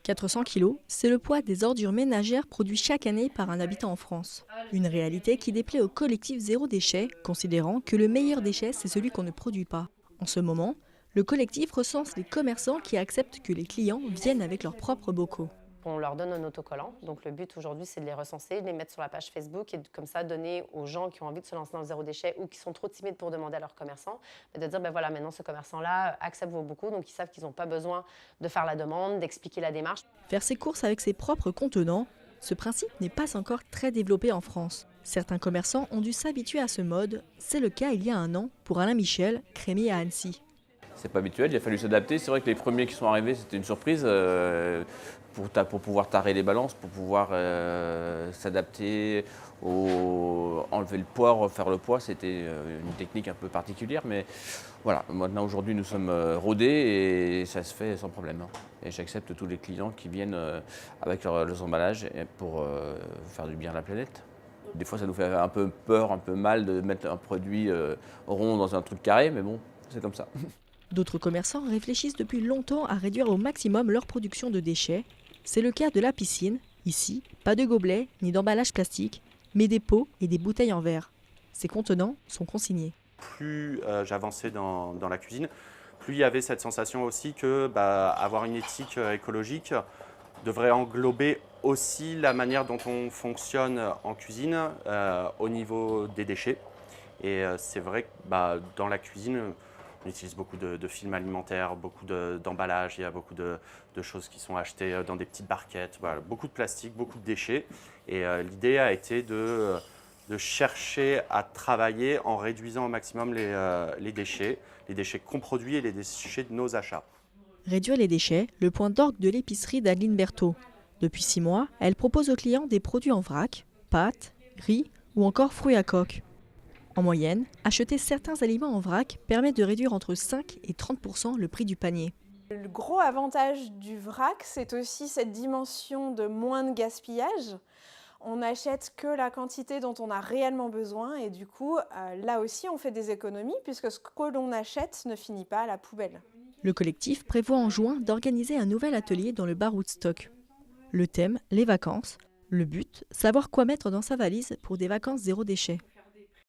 400 kilos, c'est le poids des ordures ménagères produits chaque année par un habitant en France. Une réalité qui déplaît au collectif Zéro Déchet, considérant que le meilleur déchet, c'est celui qu'on ne produit pas. En ce moment, le collectif recense les commerçants qui acceptent que les clients viennent avec leurs propres bocaux. On leur donne un autocollant. Donc, le but aujourd'hui, c'est de les recenser, de les mettre sur la page Facebook et comme ça, donner aux gens qui ont envie de se lancer dans le zéro déchet ou qui sont trop timides pour demander à leurs commerçants, de dire, ben voilà, maintenant, ce commerçant-là accepte vos bocaux. Donc, ils savent qu'ils n'ont pas besoin de faire la demande, d'expliquer la démarche. Faire ses courses avec ses propres contenants, ce principe n'est pas encore très développé en France. Certains commerçants ont dû s'habituer à ce mode. C'est le cas il y a un an pour Alain Michel, crémier à Annecy. C'est pas habituel, il a fallu s'adapter. C'est vrai que les premiers qui sont arrivés, c'était une surprise pour pouvoir tarer les balances, pour pouvoir s'adapter, enlever le poids, refaire le poids. C'était une technique un peu particulière, mais voilà. Maintenant, aujourd'hui, nous sommes rodés et ça se fait sans problème. Et j'accepte tous les clients qui viennent avec leurs emballages pour faire du bien à la planète. Des fois, ça nous fait un peu peur, un peu mal de mettre un produit rond dans un truc carré, mais bon, c'est comme ça. D'autres commerçants réfléchissent depuis longtemps à réduire au maximum leur production de déchets. C'est le cas de la piscine. Ici, pas de gobelets ni d'emballage plastique, mais des pots et des bouteilles en verre. Ces contenants sont consignés. Plus j'avançais dans la cuisine, plus il y avait cette sensation aussi que avoir une éthique écologique devrait englober aussi la manière dont on fonctionne en cuisine au niveau des déchets. Et c'est vrai que dans la cuisine, on utilise beaucoup de films alimentaires, beaucoup d'emballages, il y a beaucoup de choses qui sont achetées dans des petites barquettes, voilà, beaucoup de plastique, beaucoup de déchets. Et l'idée a été de chercher à travailler en réduisant au maximum les déchets qu'on produit et les déchets de nos achats. Réduire les déchets, le point d'orgue de l'épicerie d'Adeline Berthaud. Depuis 6 mois, elle propose aux clients des produits en vrac, pâtes, riz ou encore fruits à coque. En moyenne, acheter certains aliments en vrac permet de réduire entre 5 et 30% le prix du panier. Le gros avantage du vrac, c'est aussi cette dimension de moins de gaspillage. On n'achète que la quantité dont on a réellement besoin et du coup, là aussi, on fait des économies puisque ce que l'on achète ne finit pas à la poubelle. Le collectif prévoit en juin d'organiser un nouvel atelier dans le bar Woodstock. Le thème, les vacances. Le but, savoir quoi mettre dans sa valise pour des vacances zéro déchet.